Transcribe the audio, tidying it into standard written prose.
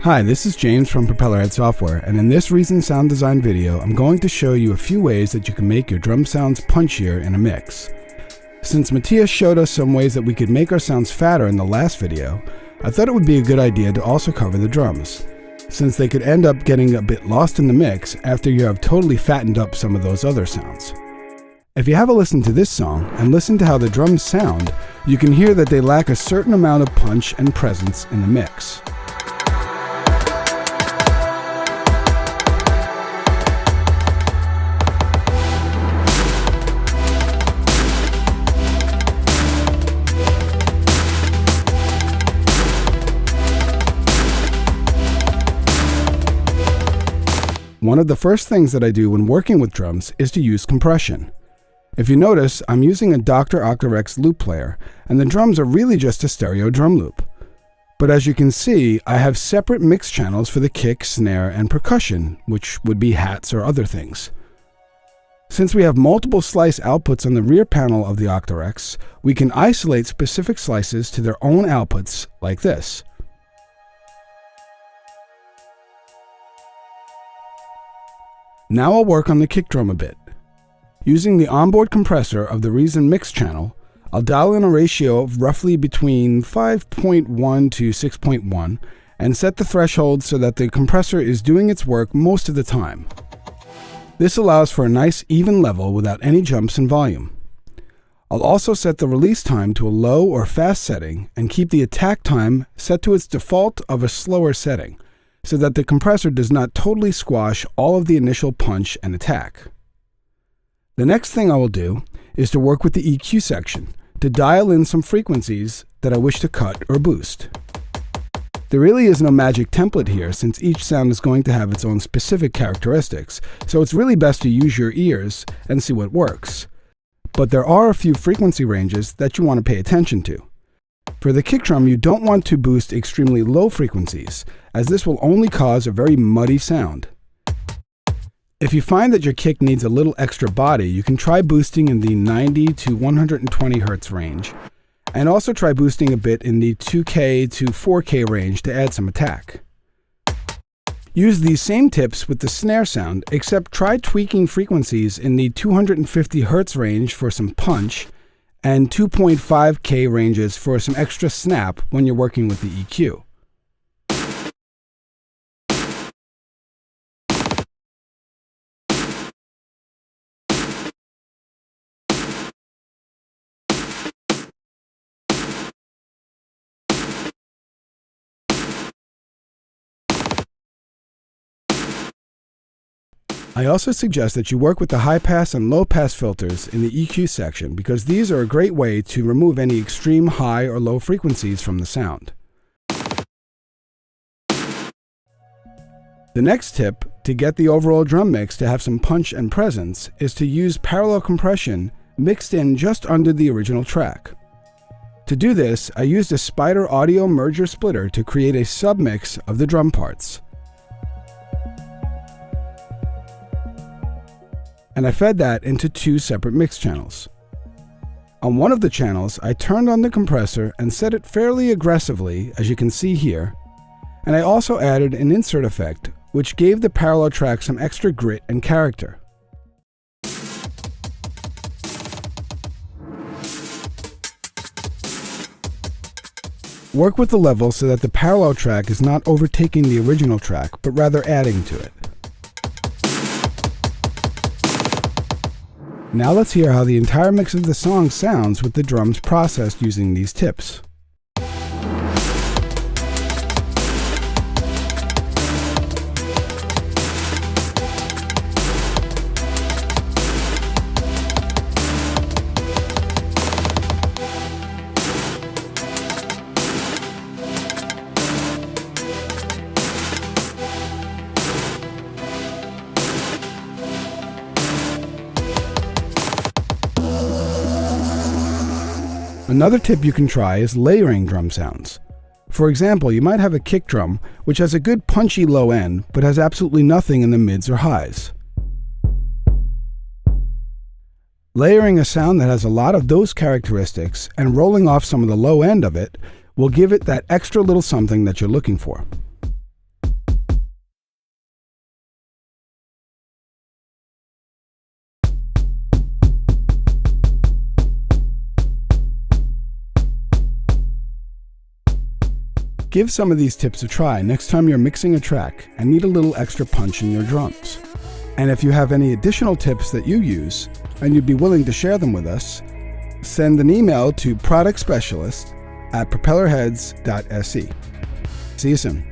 Hi, this is James from Propellerhead Software, and in this recent sound design video, I'm going to show you a few ways that you can make your drum sounds punchier in a mix. Since Matthias showed us some ways that we could make our sounds fatter in the last video, I thought it would be a good idea to also cover the drums, since they could end up getting a bit lost in the mix after you have totally fattened up some of those other sounds. If you have a listen to this song and listen to how the drums sound, you can hear that they lack a certain amount of punch and presence in the mix. One of the first things that I do when working with drums is to use compression. If you notice, I'm using a Dr. Octarex loop player, and the drums are really just a stereo drum loop. But as you can see, I have separate mix channels for the kick, snare, and percussion, which would be hats or other things. Since we have multiple slice outputs on the rear panel of the Octarex, we can isolate specific slices to their own outputs like this. Now I'll work on the kick drum a bit. Using the onboard compressor of the Reason mix channel, I'll dial in a ratio of roughly between 5.1 to 6.1 and set the threshold so that the compressor is doing its work most of the time. This allows for a nice even level without any jumps in volume. I'll also set the release time to a low or fast setting and keep the attack time set to its default of a slower setting, so that the compressor does not totally squash all of the initial punch and attack. The next thing I will do is to work with the EQ section to dial in some frequencies that I wish to cut or boost. There really is no magic template here, since each sound is going to have its own specific characteristics, so it's really best to use your ears and see what works. But there are a few frequency ranges that you want to pay attention to. For the kick drum, you don't want to boost extremely low frequencies, as this will only cause a very muddy sound. If you find that your kick needs a little extra body, you can try boosting in the 90 to 120 Hz range, and also try boosting a bit in the 2K to 4K range to add some attack. Use these same tips with the snare sound, except try tweaking frequencies in the 250 Hz range for some punch, and 2.5K ranges for some extra snap when you're working with the EQ. I also suggest that you work with the high-pass and low-pass filters in the EQ section, because these are a great way to remove any extreme high or low frequencies from the sound. The next tip to get the overall drum mix to have some punch and presence is to use parallel compression mixed in just under the original track. To do this, I used a Spider audio merger splitter to create a submix of the drum parts. And I fed that into two separate mix channels. On one of the channels, I turned on the compressor and set it fairly aggressively, as you can see here, and I also added an insert effect, which gave the parallel track some extra grit and character. Work with the level so that the parallel track is not overtaking the original track, but rather adding to it. Now let's hear how the entire mix of the song sounds with the drums processed using these tips. Another tip you can try is layering drum sounds. For example, you might have a kick drum which has a good punchy low end but has absolutely nothing in the mids or highs. Layering a sound that has a lot of those characteristics and rolling off some of the low end of it will give it that extra little something that you're looking for. Give some of these tips a try next time you're mixing a track and need a little extra punch in your drums. And if you have any additional tips that you use and you'd be willing to share them with us, send an email to productspecialist@propellerheads.se. See you soon.